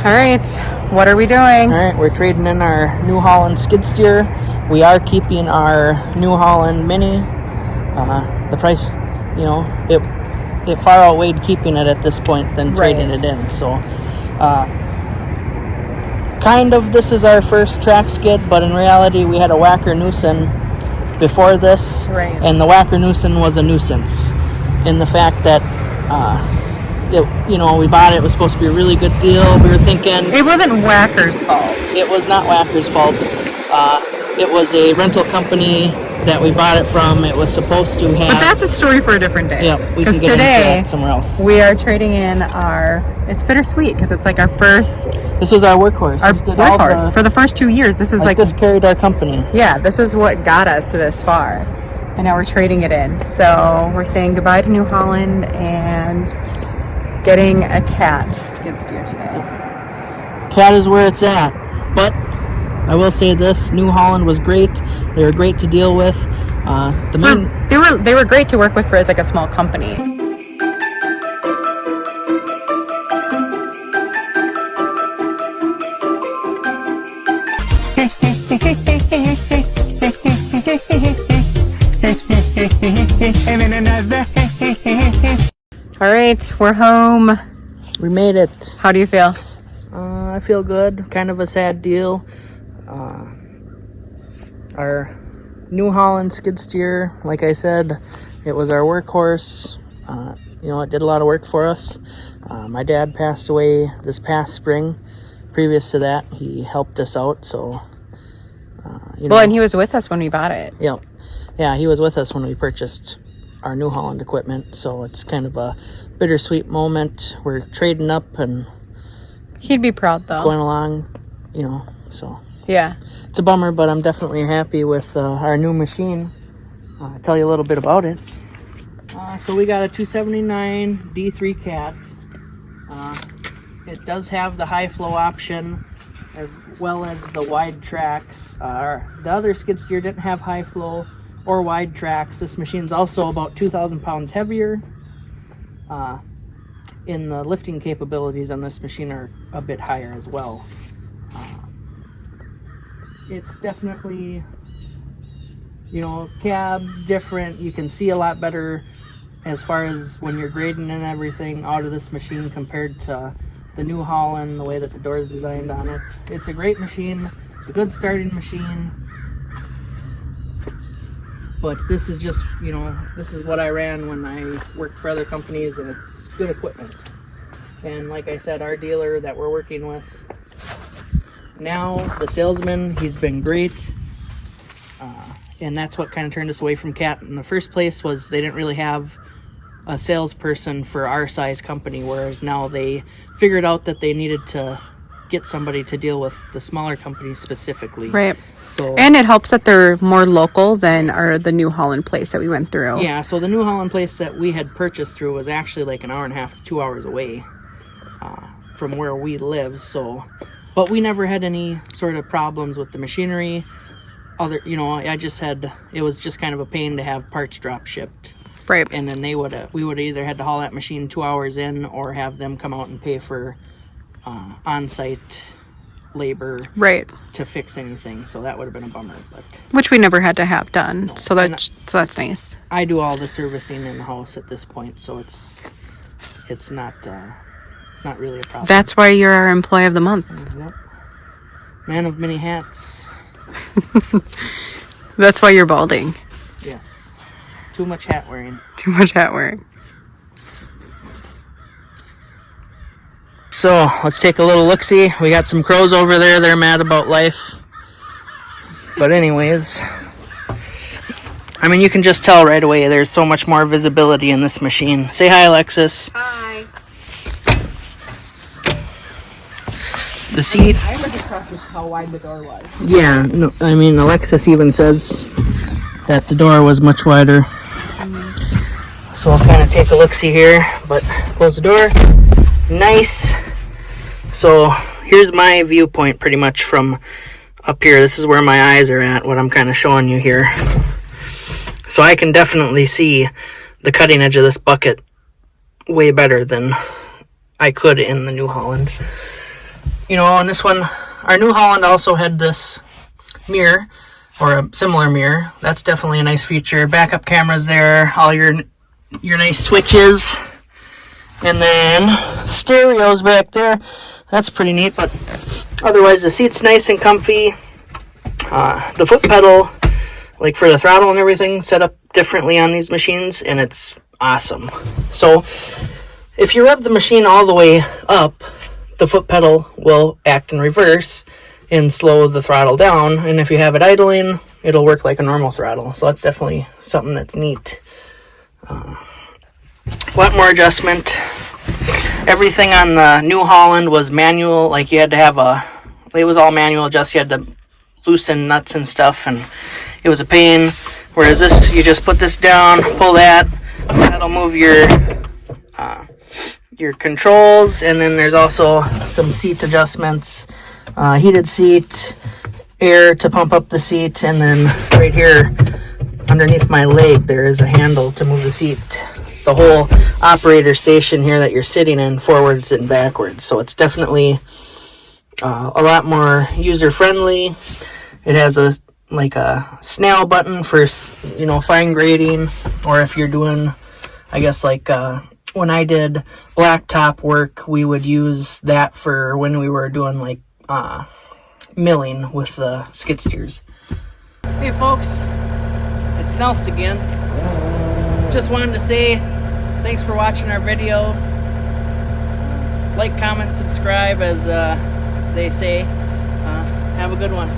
All right, what are we doing? All right, we're trading in our New Holland skid steer. We are keeping our New Holland Mini. The price, it far outweighed keeping it at this point than trading it in. So, this is our first track skid, but in reality, we had a Wacker Newson before this, and the Wacker Newson was a nuisance in the fact that we bought it. It was supposed to be a really good deal. We were thinking it wasn't Wacker's fault. It was not Wacker's fault. It was a rental company that we bought it from. It was supposed to have. But that's a story for a different day. Yeah, we can get into that somewhere else. We are trading in it's Bittersweet because it's like our first. This is our workhorse. Our workhorse for the first 2 years. This is this carried our company. Yeah, this is what got us this far, and now we're trading it in. So we're saying goodbye to New Holland and getting a cat skid steer today. Cat is where it's at, but I will say this: New Holland was great. They were great to deal with. They were great to work with for as like a small company. All right, we're home. We made it. How do you feel? I feel good. Kind of a sad deal. Our New Holland skid steer, like I said, it was our workhorse. It did a lot of work for us. My dad passed away this past spring. Previous to that, he helped us out. So, and he was with us when we bought it. Yeah, he was with us when we purchased our New Holland equipment. So it's kind of a bittersweet moment. We're trading up and he'd be proud though. Going along, so. Yeah. It's a bummer, but I'm definitely happy with our new machine. I'll tell you a little bit about it. So we got a 279 D3 cat. It does have the high flow option as well as the wide tracks. The other skid steer didn't have high flow or wide tracks. This machine's also about 2,000 pounds heavier. In the lifting capabilities on this machine are a bit higher as well. It's definitely, cab's different. You can see a lot better as far as when you're grading and everything out of this machine compared to the New Holland, the way that the door is designed on it. It's a great machine. It's a good starting machine. But this is just, this is what I ran when I worked for other companies, and it's good equipment. And like I said, our dealer that we're working with now, the salesman, he's been great. And that's what kind of turned us away from Cat in the first place, was they didn't really have a salesperson for our size company, whereas now they figured out that they needed to get somebody to deal with the smaller companies specifically. Right. So, and it helps that they're more local than the New Holland place that we went through. Yeah, so the New Holland place that we had purchased through was actually like an hour and a half to 2 hours away from where we live. So, but we never had any sort of problems with the machinery. It was just kind of a pain to have parts drop shipped. Right. And then we would either had to haul that machine 2 hours in or have them come out and pay for on-site labor to fix anything. So that would have been a bummer. But which we never had to have done. No. So that's nice. I do all the servicing in the house at this point, so it's not really a problem. That's why you're our employee of the month. Yep. Man of many hats. That's why you're balding. Yes. Too much hat wearing. Too much hat wearing. So, let's take a little look-see. We got some crows over there. They're mad about life. But anyways, you can just tell right away there's so much more visibility in this machine. Say hi, Alexis. Hi. The seats. I was impressed with how wide the door was. Yeah, no, Alexis even says that the door was much wider. So I'll kind of take a look-see here, but close the door. Nice. So here's my viewpoint pretty much from up here. This is where my eyes are at, what I'm kind of showing you here. So I can definitely see the cutting edge of this bucket way better than I could in the New Holland. You know, on this one, our New Holland also had this mirror, or a similar mirror. That's definitely a nice feature. Backup cameras there, all your nice switches, and then stereos back there. That's pretty neat, but otherwise the seat's nice and comfy. The foot pedal, like for the throttle and everything, set up differently on these machines, and it's awesome. So if you rev the machine all the way up, the foot pedal will act in reverse and slow the throttle down, and if you have it idling, it'll work like a normal throttle. So that's definitely something that's neat. A lot more adjustment. Everything on the New Holland was manual, like you had to have it was all manual, just you had to loosen nuts and stuff, and it was a pain. Whereas this, you just put this down, pull that, that'll move your controls, and then there's also some seat adjustments, heated seat, air to pump up the seat, and then right here underneath my leg there is a handle to move the seat, the whole operator station here that you're sitting in, forwards and backwards. So it's definitely a lot more user friendly. It has a snail button for, you know, fine grading, or if you're doing, I guess, like when I did blacktop work, we would use that for when we were doing like milling with the skid steers. Hey folks, it's Nels again. Just wanted to say thanks for watching our video. Like, comment, subscribe, as they say. Have a good one.